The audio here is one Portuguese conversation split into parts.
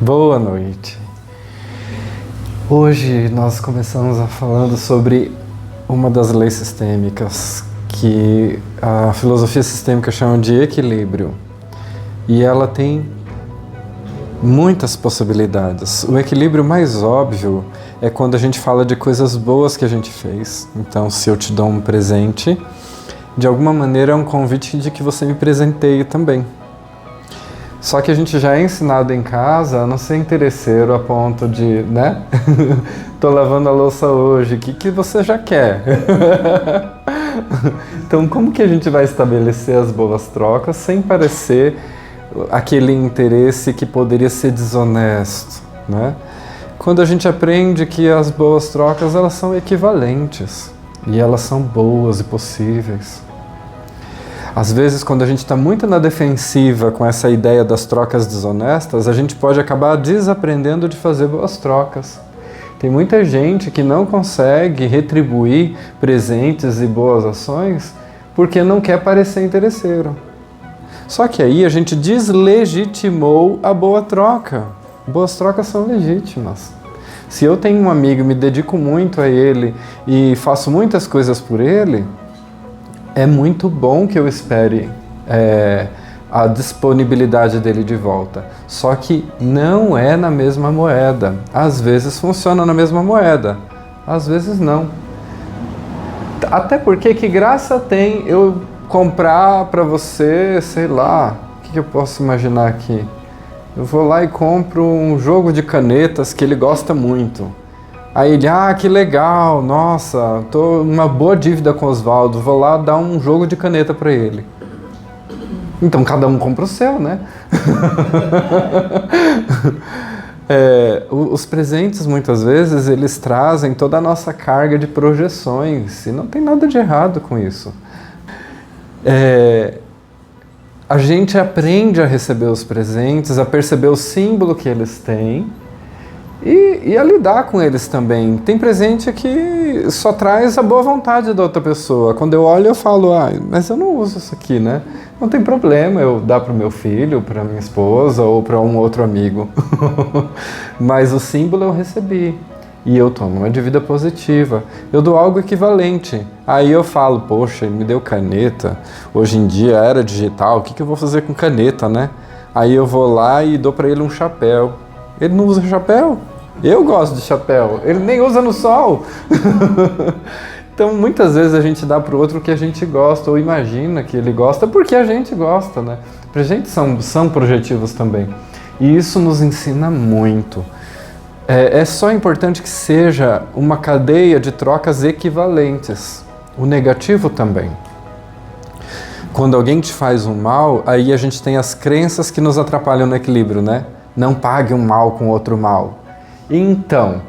Boa noite. Hoje nós começamos falando sobre uma das leis sistêmicas que a filosofia sistêmica chama de equilíbrio. E ela tem muitas possibilidades. O equilíbrio mais óbvio é quando a gente fala de coisas boas que a gente fez. Então, se eu te dou um presente, de alguma maneira é um convite de que você me presenteie também. Só que a gente já é ensinado em casa a não ser interesseiro a ponto de, né? Tô lavando a louça hoje, o que você já quer? Então, como que a gente vai estabelecer as boas trocas sem parecer aquele interesse que poderia ser desonesto, né? Quando a gente aprende que as boas trocas, elas são equivalentes e elas são boas e possíveis. Às vezes, quando a gente está muito na defensiva com essa ideia das trocas desonestas, a gente pode acabar desaprendendo de fazer boas trocas. Tem muita gente que não consegue retribuir presentes e boas ações porque não quer parecer interesseiro. Só que aí a gente deslegitimou a boa troca. Boas trocas são legítimas. Se eu tenho um amigo e me dedico muito a ele e faço muitas coisas por ele, é muito bom que eu espere a disponibilidade dele de volta. Só que não é na mesma moeda. Às vezes funciona na mesma moeda, às vezes não. Até porque que graça tem eu comprar para você, sei lá, o que eu posso imaginar aqui? Eu vou lá e compro um jogo de canetas que ele gosta muito. Aí ele, que legal, nossa, tô numa boa dívida com o Oswaldo, vou lá dar um jogo de caneta para ele. Então cada um compra o seu, né? Os presentes muitas vezes eles trazem toda a nossa carga de projeções e não tem nada de errado com isso. A gente aprende a receber os presentes, a perceber o símbolo que eles têm e a lidar com eles também. Tem presente que só traz a boa vontade da outra pessoa. Quando eu olho eu falo, mas eu não uso isso aqui, né? Não tem problema eu dar para o meu filho, para minha esposa ou para um outro amigo. Mas o símbolo eu recebi. E eu tomo uma dívida positiva. Eu dou algo equivalente. Aí eu falo, poxa, ele me deu caneta. Hoje em dia, era digital, o que eu vou fazer com caneta, né? Aí eu vou lá e dou para ele um chapéu. Ele não usa chapéu? Eu gosto de chapéu. Ele nem usa no sol. Então, muitas vezes a gente dá para o outro o que a gente gosta ou imagina que ele gosta porque a gente gosta, né? Pra gente são projetivos também. E isso nos ensina muito. É só importante que seja uma cadeia de trocas equivalentes. O negativo também. Quando alguém te faz um mal, aí a gente tem as crenças que nos atrapalham no equilíbrio, né? Não pague um mal com outro mal. Então,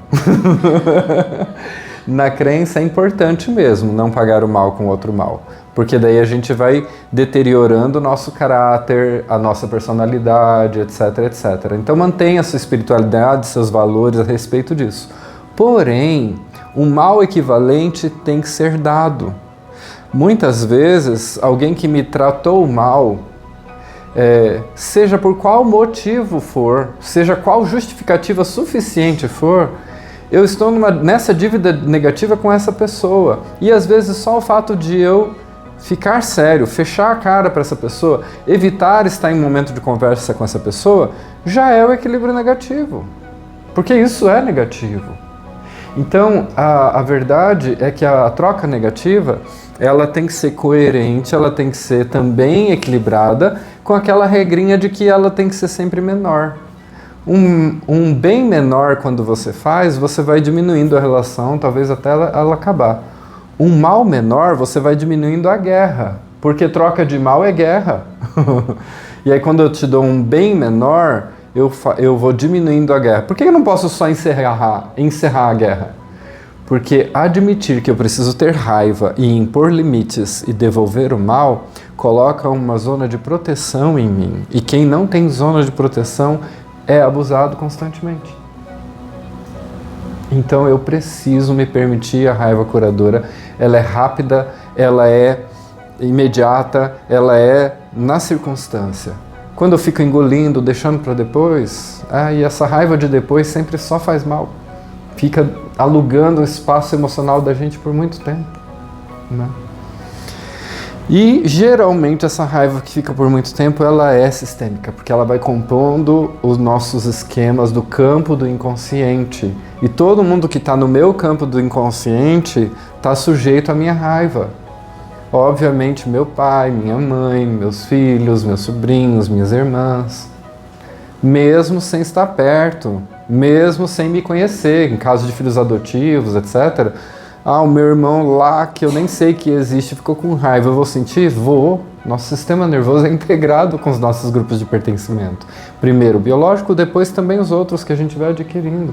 na crença é importante mesmo não pagar o mal com outro mal. Porque daí a gente vai deteriorando o nosso caráter, a nossa personalidade, etc, etc. Então mantenha a sua espiritualidade, seus valores a respeito disso. Porém, um mal equivalente tem que ser dado. Muitas vezes, alguém que me tratou mal, seja por qual motivo for, seja qual justificativa suficiente for, eu estou nessa dívida negativa com essa pessoa. E às vezes só o fato de eu ficar sério, fechar a cara para essa pessoa, evitar estar em um momento de conversa com essa pessoa, já é o equilíbrio negativo. Porque isso é negativo. Então, a verdade é que a troca negativa, ela tem que ser coerente, ela tem que ser também equilibrada com aquela regrinha de que ela tem que ser sempre menor. Um bem menor quando você faz, você vai diminuindo a relação, talvez até ela acabar. Um mal menor, você vai diminuindo a guerra, porque troca de mal é guerra. E aí quando eu te dou um bem menor, eu vou diminuindo a guerra. Por que eu não posso só encerrar a guerra? Porque admitir que eu preciso ter raiva e impor limites e devolver o mal, coloca uma zona de proteção em mim. E quem não tem zona de proteção é abusado constantemente. Então eu preciso me permitir a raiva curadora. Ela é rápida, ela é imediata, ela é na circunstância. Quando eu fico engolindo, deixando para depois, e essa raiva de depois sempre só faz mal. Fica alugando o espaço emocional da gente por muito tempo, né? E geralmente essa raiva que fica por muito tempo, ela é sistêmica, porque ela vai compondo os nossos esquemas do campo do inconsciente. E todo mundo que está no meu campo do inconsciente está sujeito à minha raiva. Obviamente meu pai, minha mãe, meus filhos, meus sobrinhos, minhas irmãs. Mesmo sem estar perto, mesmo sem me conhecer, em caso de filhos adotivos, etc., o meu irmão lá, que eu nem sei que existe, ficou com raiva, eu vou sentir? Vou. Nosso sistema nervoso é integrado com os nossos grupos de pertencimento. Primeiro o biológico, depois também os outros que a gente vai adquirindo.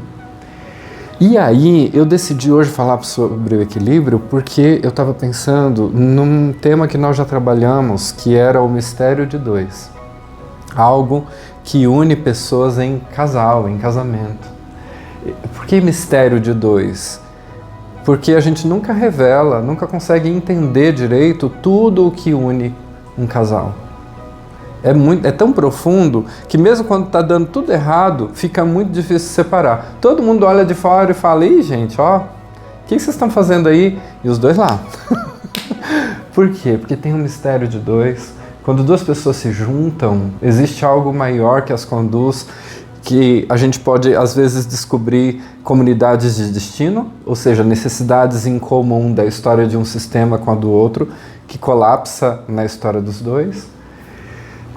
E aí, eu decidi hoje falar sobre o equilíbrio porque eu estava pensando num tema que nós já trabalhamos, que era o mistério de dois. Algo que une pessoas em casal, em casamento. Por que mistério de dois? Porque a gente nunca revela, nunca consegue entender direito tudo o que une um casal. É tão profundo que mesmo quando está dando tudo errado, fica muito difícil separar. Todo mundo olha de fora e fala, ih gente, o que vocês estão fazendo aí? E os dois lá. Por quê? Porque tem um mistério de dois. Quando duas pessoas se juntam, existe algo maior que as conduz, que a gente pode, às vezes, descobrir comunidades de destino, ou seja, necessidades em comum da história de um sistema com a do outro, que colapsa na história dos dois.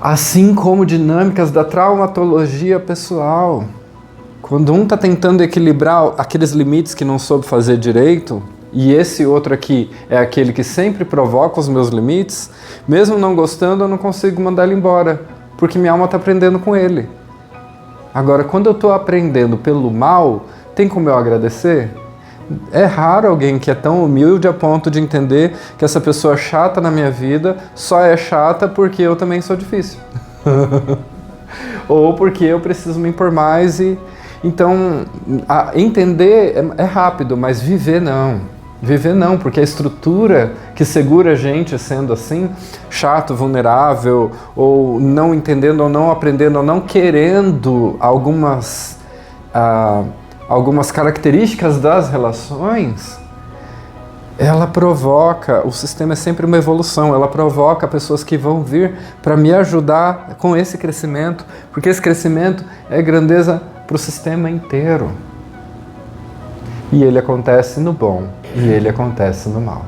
Assim como dinâmicas da traumatologia pessoal. Quando um está tentando equilibrar aqueles limites que não soube fazer direito, e esse outro aqui é aquele que sempre provoca os meus limites, mesmo não gostando, eu não consigo mandar ele embora, porque minha alma está aprendendo com ele. Agora, quando eu estou aprendendo pelo mal, tem como eu agradecer? É raro alguém que é tão humilde a ponto de entender que essa pessoa chata na minha vida só é chata porque eu também sou difícil. Ou porque eu preciso me impor mais e... Então, entender é rápido, mas viver não. Viver não, porque a estrutura que segura a gente sendo assim, chato, vulnerável, ou não entendendo, ou não aprendendo, ou não querendo algumas características das relações, ela provoca, o sistema é sempre uma evolução, ela provoca pessoas que vão vir para me ajudar com esse crescimento, porque esse crescimento é grandeza para o sistema inteiro. E ele acontece no bom, e ele acontece no mal.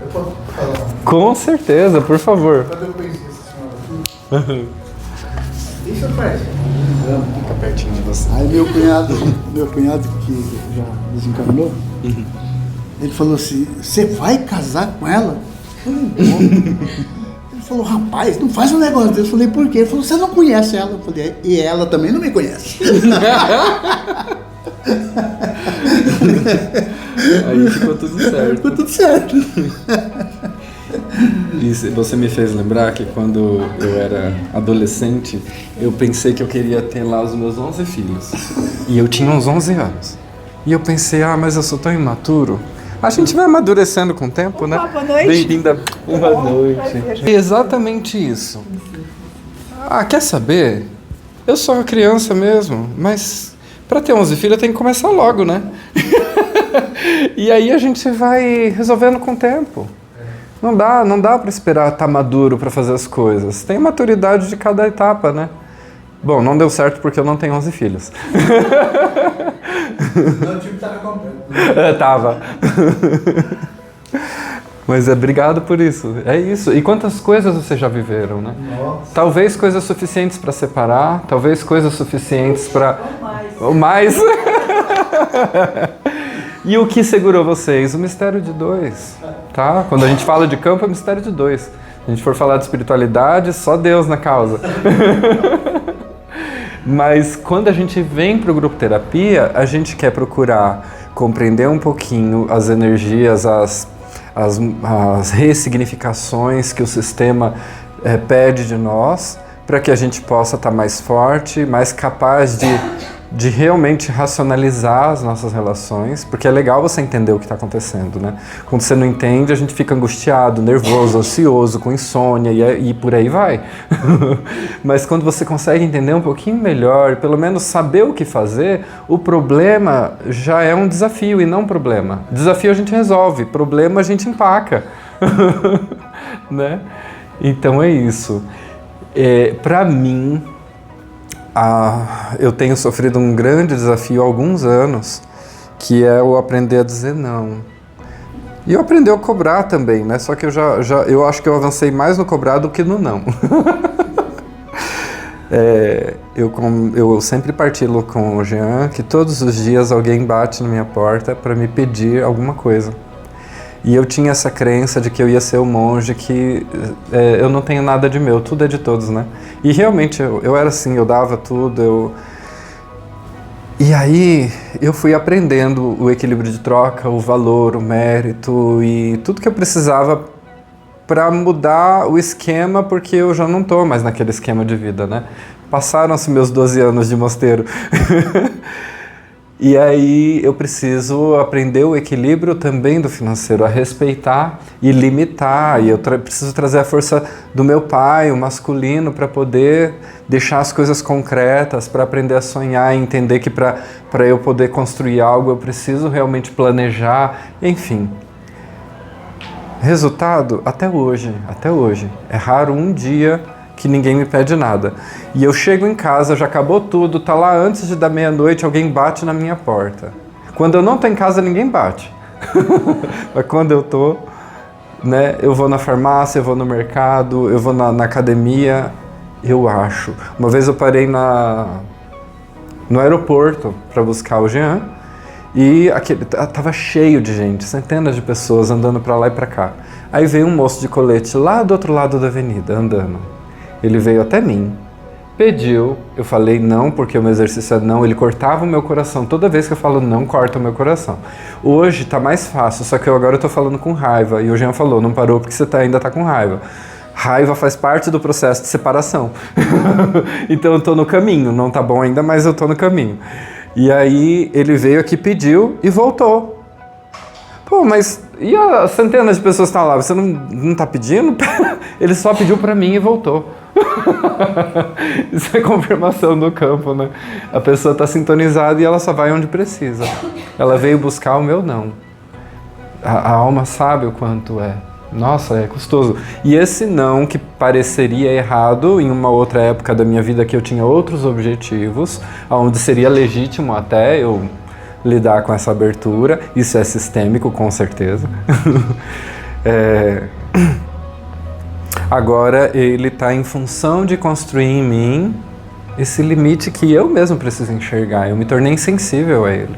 Eu posso falar? Com certeza, por favor. Quando eu conheci essa senhora aqui, isso faz. Fica pertinho de você. Aí meu cunhado que já desencarnou, ele falou assim, você vai casar com ela? Eu falei, não. Ele falou, rapaz, não faz um negócio desse. Eu falei, por quê? Ele falou, você não conhece ela. Eu falei, e ela também não me conhece. Aí ficou tudo certo. Ficou tudo certo. E você me fez lembrar que quando eu era adolescente, eu pensei que eu queria ter lá os meus 11 filhos. E eu tinha uns 11 anos. E eu pensei, mas eu sou tão imaturo. A gente vai amadurecendo com o tempo, né? Boa noite. Bem-vinda. Boa noite. É exatamente isso. Quer saber? Eu sou uma criança mesmo, mas para ter 11 filhos eu tenho que começar logo, né? E aí a gente vai resolvendo com o tempo. Não dá para esperar estar maduro para fazer as coisas. Tem maturidade de cada etapa, né? Bom, não deu certo porque eu não tenho 11 filhos. Não, o time estava completo. Tava. Mas obrigado por isso. É isso. E quantas coisas vocês já viveram, né? Nossa. Talvez coisas suficientes para separar, talvez coisas suficientes para... Ou mais. E o que segurou vocês? O mistério de dois, tá? Quando a gente fala de campo, é mistério de dois. Se a gente for falar de espiritualidade, só Deus na causa. Mas quando a gente vem para o grupo terapia, a gente quer procurar compreender um pouquinho as energias, as ressignificações que o sistema pede de nós, para que a gente possa estar mais forte, mais capaz de de realmente racionalizar as nossas relações, porque é legal você entender o que está acontecendo, né? Quando você não entende, a gente fica angustiado, nervoso, ansioso, com insônia e por aí vai. Mas quando você consegue entender um pouquinho melhor, pelo menos saber o que fazer, o problema já é um desafio e não um problema. Desafio a gente resolve, problema a gente empaca. Né? Então é isso. Para mim, eu tenho sofrido um grande desafio há alguns anos, que é o aprender a dizer não. E eu aprendi a cobrar também, né? Só que eu acho que eu avancei mais no cobrar do que no não. Eu sempre partilho com o Jean que todos os dias alguém bate na minha porta para me pedir alguma coisa. E eu tinha essa crença de que eu ia ser o monge, que eu não tenho nada de meu, tudo é de todos, né? E realmente eu era assim, eu dava tudo, E aí eu fui aprendendo o equilíbrio de troca, o valor, o mérito e tudo que eu precisava para mudar o esquema, porque eu já não estou mais naquele esquema de vida, né? Passaram-se meus 12 anos de mosteiro. E aí eu preciso aprender o equilíbrio também do financeiro, a respeitar e limitar. E eu preciso trazer a força do meu pai, o masculino, para poder deixar as coisas concretas, para aprender a sonhar e entender que para eu poder construir algo eu preciso realmente planejar, enfim. Resultado, até hoje. É raro um dia que ninguém me pede nada. E eu chego em casa, já acabou tudo, tá lá antes de dar meia-noite, alguém bate na minha porta. Quando eu não tô em casa, ninguém bate. Mas quando eu tô, né, eu vou na farmácia, eu vou no mercado, eu vou na academia, eu acho. Uma vez eu parei no aeroporto para buscar o Jean, e tava cheio de gente, centenas de pessoas andando para lá e para cá. Aí veio um moço de colete lá do outro lado da avenida, andando. Ele veio até mim, pediu, eu falei não, porque o meu exercício é não, ele cortava o meu coração. Toda vez que eu falo não, corta o meu coração. Hoje tá mais fácil, só que agora eu tô falando com raiva. E o Jean falou, não parou porque você ainda tá com raiva. Raiva faz parte do processo de separação. Então eu tô no caminho, não tá bom ainda, mas eu tô no caminho. E aí ele veio aqui, pediu e voltou. Pô, mas e as centenas de pessoas que estão lá? Você não tá pedindo? Ele só pediu pra mim e voltou. Isso é confirmação do campo, né? A pessoa está sintonizada e ela só vai onde precisa. Ela veio buscar o meu não. A alma sabe o quanto é. Nossa, é custoso. E esse não, que pareceria errado em uma outra época da minha vida que eu tinha outros objetivos, onde seria legítimo até eu lidar com essa abertura, isso é sistêmico, com certeza. Agora ele está em função de construir em mim esse limite que eu mesmo preciso enxergar. Eu me tornei insensível a ele.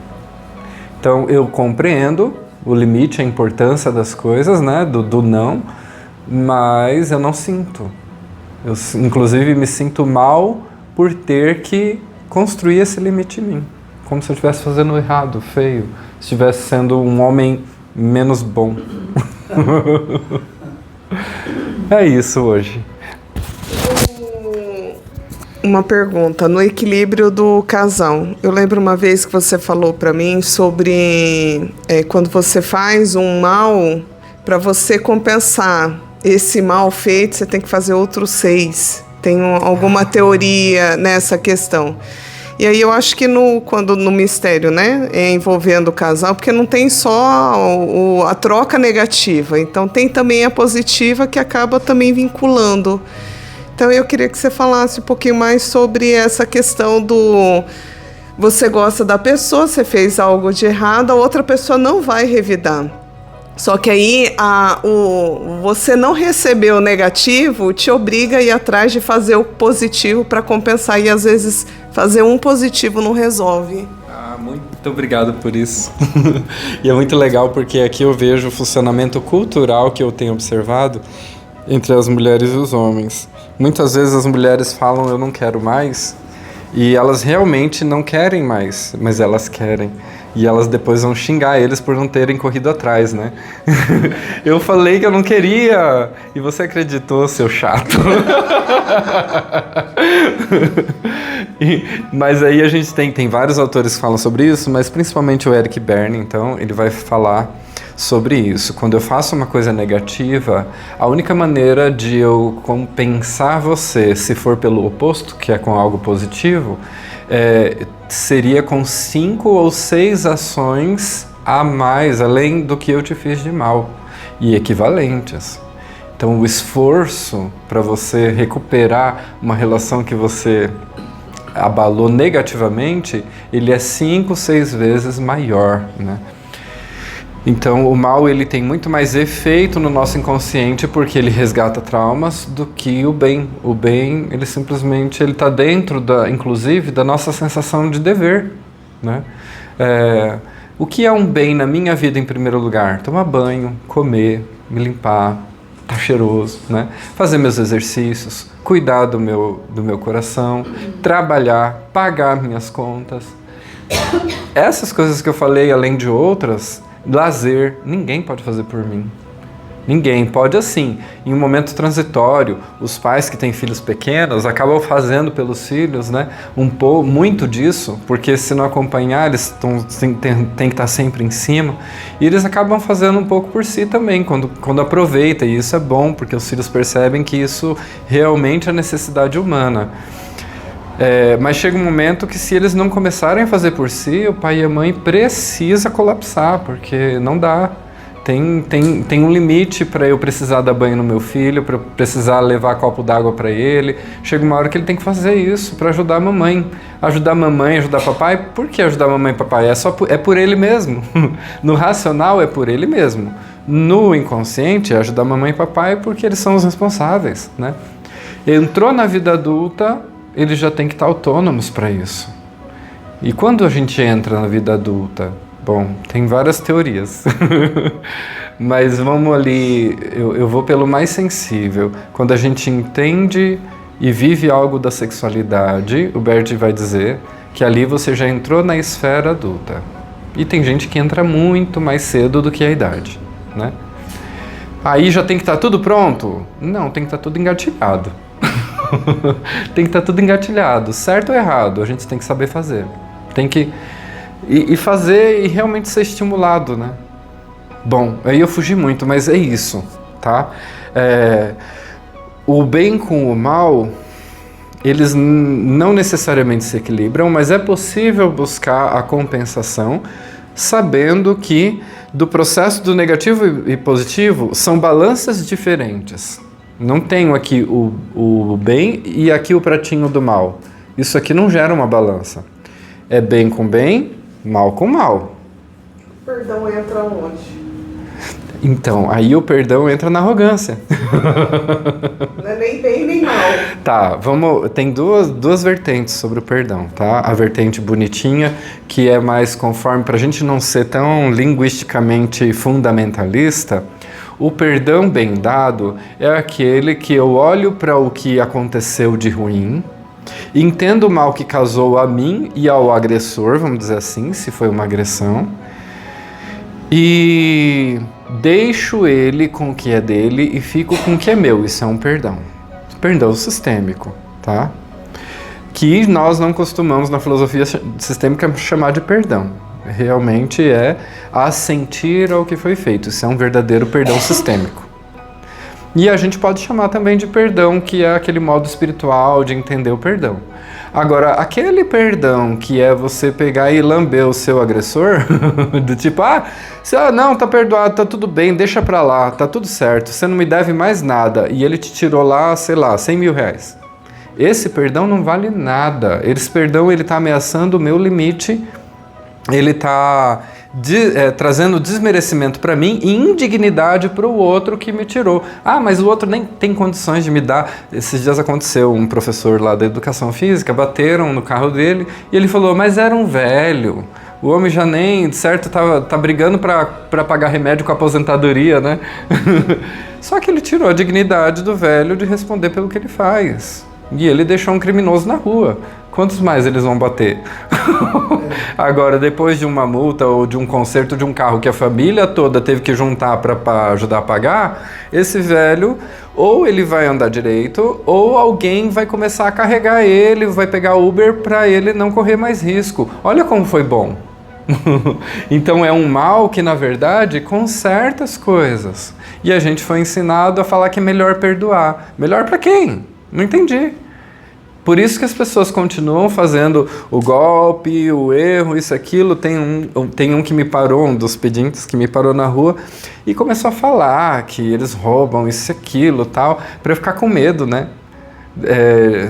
Então eu compreendo o limite, a importância das coisas, né, do não, mas eu não sinto. Eu, inclusive, me sinto mal por ter que construir esse limite em mim. Como se eu estivesse fazendo errado, feio. Se estivesse sendo um homem menos bom. É isso hoje. Uma pergunta, no equilíbrio do casal. Eu lembro uma vez que você falou para mim sobre quando você faz um mal, para você compensar esse mal feito, você tem que fazer outros 6. Tem alguma teoria nessa questão? E aí eu acho que quando no mistério, né, envolvendo o casal, porque não tem só a troca negativa, então tem também a positiva que acaba também vinculando. Então eu queria que você falasse um pouquinho mais sobre essa questão do... Você gosta da pessoa, você fez algo de errado, a outra pessoa não vai revidar. Só que aí você não receber o negativo te obriga a ir atrás de fazer o positivo para compensar. E às vezes fazer um positivo não resolve. Muito obrigado por isso. E é muito legal porque aqui eu vejo o funcionamento cultural que eu tenho observado entre as mulheres e os homens. Muitas vezes as mulheres falam eu não quero mais e elas realmente não querem mais, mas elas querem. E elas depois vão xingar eles por não terem corrido atrás, né? Eu falei que eu não queria e você acreditou, seu chato. Mas aí a gente tem vários autores que falam sobre isso, mas principalmente o Eric Berne, então, ele vai falar sobre isso. Quando eu faço uma coisa negativa, a única maneira de eu compensar você, se for pelo oposto, que é com algo positivo, seria com 5 ou 6 ações a mais, além do que eu te fiz de mal, e equivalentes. Então o esforço para você recuperar uma relação que você abalou negativamente, ele é 5, 6 vezes maior, né? Então o mal ele tem muito mais efeito no nosso inconsciente porque ele resgata traumas do que o bem. O bem ele simplesmente ele está dentro inclusive da nossa sensação de dever, né? O que é um bem na minha vida em primeiro lugar? Tomar banho, comer, me limpar, estar cheiroso, né? Fazer meus exercícios, cuidar do meu coração, trabalhar, pagar minhas contas. Essas coisas que eu falei, além de outras, lazer, ninguém pode fazer por mim. Ninguém pode, assim, em um momento transitório, os pais que têm filhos pequenos acabam fazendo pelos filhos, né, muito disso, porque se não acompanhar, eles têm que estar sempre em cima, e eles acabam fazendo um pouco por si também, quando aproveita, e isso é bom, porque os filhos percebem que isso realmente é necessidade humana. Mas chega um momento que se eles não começarem a fazer por si, o pai e a mãe precisa colapsar, porque não dá. Tem um limite para eu precisar dar banho no meu filho, para eu precisar levar copo d'água para ele. Chega uma hora que ele tem que fazer isso para ajudar a mamãe. Ajudar a mamãe, ajudar papai. Por que ajudar a mamãe e papai? É por ele mesmo. No racional é por ele mesmo. No inconsciente é ajudar a mamãe e papai porque eles são os responsáveis, né? Entrou na vida adulta, eles já têm que estar autônomos para isso. E quando a gente entra na vida adulta? Bom, tem várias teorias, mas vamos ali, eu vou pelo mais sensível. Quando a gente entende e vive algo da sexualidade, o Bert vai dizer que ali você já entrou na esfera adulta. E tem gente que entra muito mais cedo do que a idade, né? Aí já tem que estar tudo pronto? Não, tem que estar tudo engatilhado. Tem que estar tudo engatilhado, certo ou errado, a gente tem que saber fazer. Tem que... E fazer e realmente ser estimulado, né? Bom, aí eu fugi muito, mas é isso, tá? O bem com o mal, eles não necessariamente se equilibram, mas é possível buscar a compensação, sabendo que do processo do negativo e positivo são balanças diferentes. Não tenho aqui o bem e aqui o pratinho do mal. Isso aqui não gera uma balança. É bem com bem, mal com mal. O perdão entra onde? Então, aí o perdão entra na arrogância. Não é nem bem nem mal. Tá, tem duas vertentes sobre o perdão, tá? A vertente bonitinha, que é mais conforme, pra gente não ser tão linguisticamente fundamentalista, o perdão bem dado é aquele que eu olho para o que aconteceu de ruim, entendo o mal que causou a mim e ao agressor, vamos dizer assim, se foi uma agressão, e deixo ele com o que é dele e fico com o que é meu. Isso é um perdão. Perdão sistêmico, tá? Que nós não costumamos na filosofia sistêmica chamar de perdão. Realmente é assentir ao que foi feito. Isso é um verdadeiro perdão sistêmico. E a gente pode chamar também de perdão, que é aquele modo espiritual de entender o perdão. Agora, aquele perdão que é você pegar e lamber o seu agressor, do tipo, não, tá perdoado, tá tudo bem, deixa pra lá, tá tudo certo, você não me deve mais nada, e ele te tirou lá, sei lá, 100 mil reais. Esse perdão não vale nada. Esse perdão, ele tá ameaçando o meu limite, ele tá trazendo desmerecimento para mim e indignidade para o outro que me tirou. Mas o outro nem tem condições de me dar. Esses dias aconteceu, um professor lá da educação física, bateram no carro dele e ele falou, mas era um velho. O homem já nem, de certo, tá brigando para pagar remédio com a aposentadoria, né? Só que ele tirou a dignidade do velho de responder pelo que ele faz. E ele deixou um criminoso na rua. Quantos mais eles vão bater? Agora, depois de uma multa ou de um conserto de um carro que a família toda teve que juntar para ajudar a pagar, esse velho, ou ele vai andar direito, ou alguém vai começar a carregar ele, vai pegar Uber para ele não correr mais risco. Olha como foi bom. Então é um mal que, na verdade, conserta as coisas. E a gente foi ensinado a falar que é melhor perdoar. Melhor para quem? Não entendi. Por isso que as pessoas continuam fazendo o golpe, o erro, isso, aquilo. Tem um que me parou, um dos pedintes que me parou na rua e começou a falar que eles roubam isso, aquilo, tal, para eu ficar com medo, né?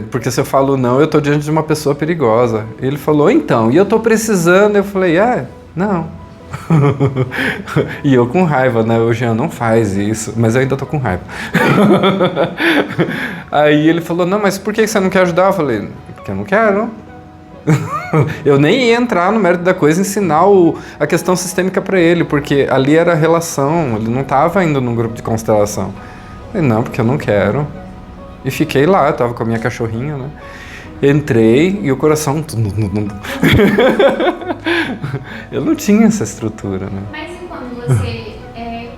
Porque se eu falo não, eu tô diante de uma pessoa perigosa. Ele falou, então, e eu tô precisando. Eu falei, não. E eu com raiva, né? O Jean não faz isso, mas eu ainda tô com raiva. Aí ele falou, não, mas por que você não quer ajudar? Eu falei, porque eu não quero. Eu nem ia entrar no mérito da coisa, ensinar a questão sistêmica para ele, porque ali era a relação, ele não estava indo num grupo de constelação. Eu falei, não, porque eu não quero. E fiquei lá, eu tava com a minha cachorrinha, né? Entrei e o coração... Eu não tinha essa estrutura, né? Mas e quando você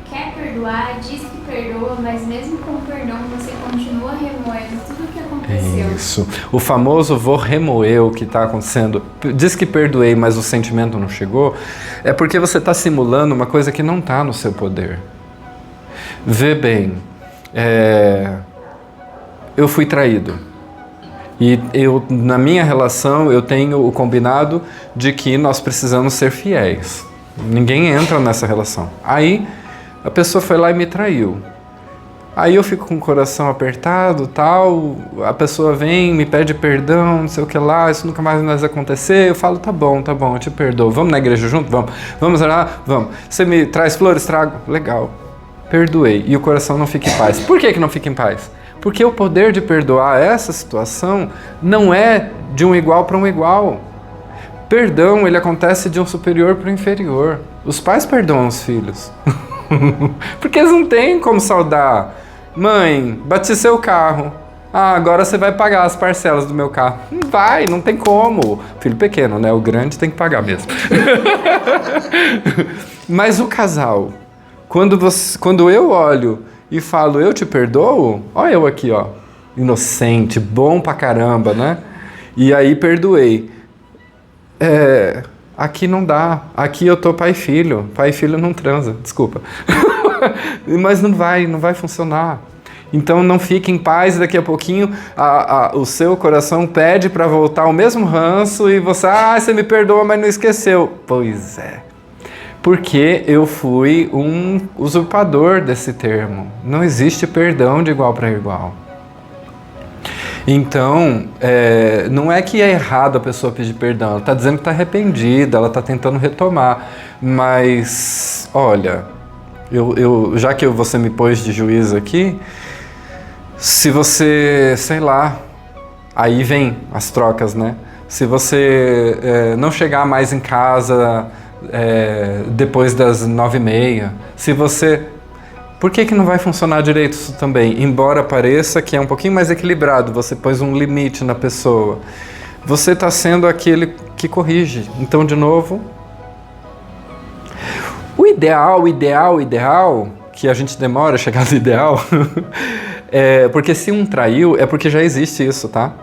quer perdoar, diz que perdoa, mas mesmo com o perdão você continua remoendo tudo o que aconteceu? Isso. O famoso vou remoer o que está acontecendo. Diz que perdoei, mas o sentimento não chegou. É porque você está simulando uma coisa que não está no seu poder. Vê bem, eu fui traído. E na minha relação, eu tenho o combinado de que nós precisamos ser fiéis. Ninguém entra nessa relação. Aí, a pessoa foi lá e me traiu. Aí eu fico com o coração apertado, tal, a pessoa vem, me pede perdão, não sei o que lá, isso nunca mais acontecer. Eu falo, tá bom, eu te perdoo. Vamos na igreja junto? Vamos lá? Vamos. Você me traz flores? Trago. Legal. Perdoei. E o coração não fica em paz. Por que não fica em paz? Porque o poder de perdoar essa situação não é de um igual para um igual. Perdão, ele acontece de um superior para o inferior. Os pais perdoam os filhos. Porque eles não têm como saudar. Mãe, bati seu carro. Agora você vai pagar as parcelas do meu carro. Não vai, não tem como. Filho pequeno, né? O grande tem que pagar mesmo. Mas o casal, quando eu olho e falo, eu te perdoo, olha eu aqui, ó, inocente, bom pra caramba, né? E aí perdoei. Aqui não dá, aqui eu tô pai e filho não transa, desculpa. Mas não vai funcionar. Então não fique em paz, daqui a pouquinho o seu coração pede para voltar ao mesmo ranço e você me perdoa, mas não esqueceu. Pois é. Porque eu fui um usurpador desse termo. Não existe perdão de igual para igual. Então, não é que é errado a pessoa pedir perdão. Ela está dizendo que está arrependida, ela está tentando retomar. Mas, olha, já que você me pôs de juiz aqui, se você, sei lá, aí vem as trocas, né? Se você não chegar mais em casa... depois das 9h30, se você... Por que não vai funcionar direito isso também? Embora pareça que é um pouquinho mais equilibrado, você pôs um limite na pessoa, você está sendo aquele que corrige. Então, de novo, o ideal, que a gente demora a chegar no ideal, porque se um traiu, é porque já existe isso, tá?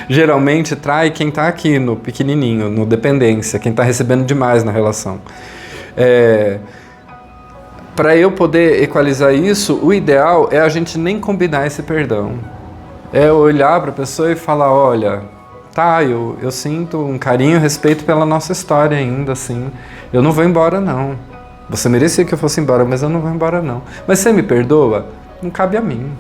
Geralmente trai quem está aqui no pequenininho, no dependência, quem está recebendo demais na relação. Para eu poder equalizar isso, o ideal é a gente nem combinar esse perdão. É olhar para a pessoa e falar, olha, tá, eu sinto um carinho e respeito pela nossa história ainda, assim. Eu não vou embora, não. Você merecia que eu fosse embora, mas eu não vou embora, não. Mas você me perdoa? Não cabe a mim.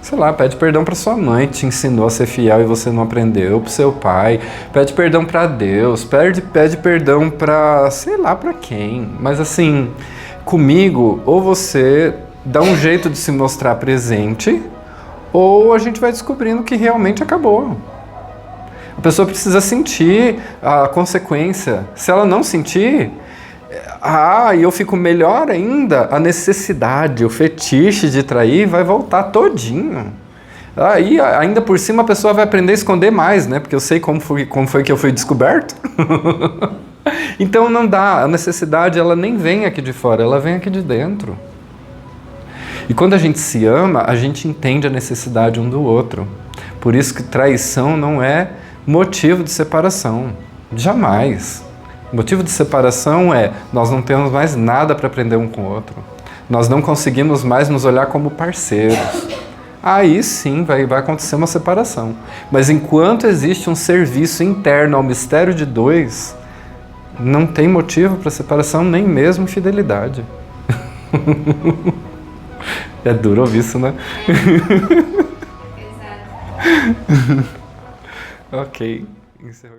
Sei lá, pede perdão para sua mãe que te ensinou a ser fiel e você não aprendeu, pro seu pai, pede perdão para Deus, pede perdão para, sei lá, para quem. Mas assim, comigo, ou você dá um jeito de se mostrar presente, ou a gente vai descobrindo que realmente acabou. A pessoa precisa sentir a consequência. Se ela não sentir... e eu fico melhor ainda, a necessidade, o fetiche de trair vai voltar todinho. Aí, ainda por cima, a pessoa vai aprender a esconder mais, né? Porque eu sei como foi que eu fui descoberto. Então não dá, a necessidade ela nem vem aqui de fora, ela vem aqui de dentro. E quando a gente se ama, a gente entende a necessidade um do outro. Por isso que traição não é motivo de separação. Jamais. O motivo de separação é nós não temos mais nada para aprender um com o outro. Nós não conseguimos mais nos olhar como parceiros. Aí sim vai acontecer uma separação. Mas enquanto existe um serviço interno ao mistério de dois, não tem motivo para separação, nem mesmo infidelidade. É duro ouvir isso, né? Exato. Ok. Encerrou.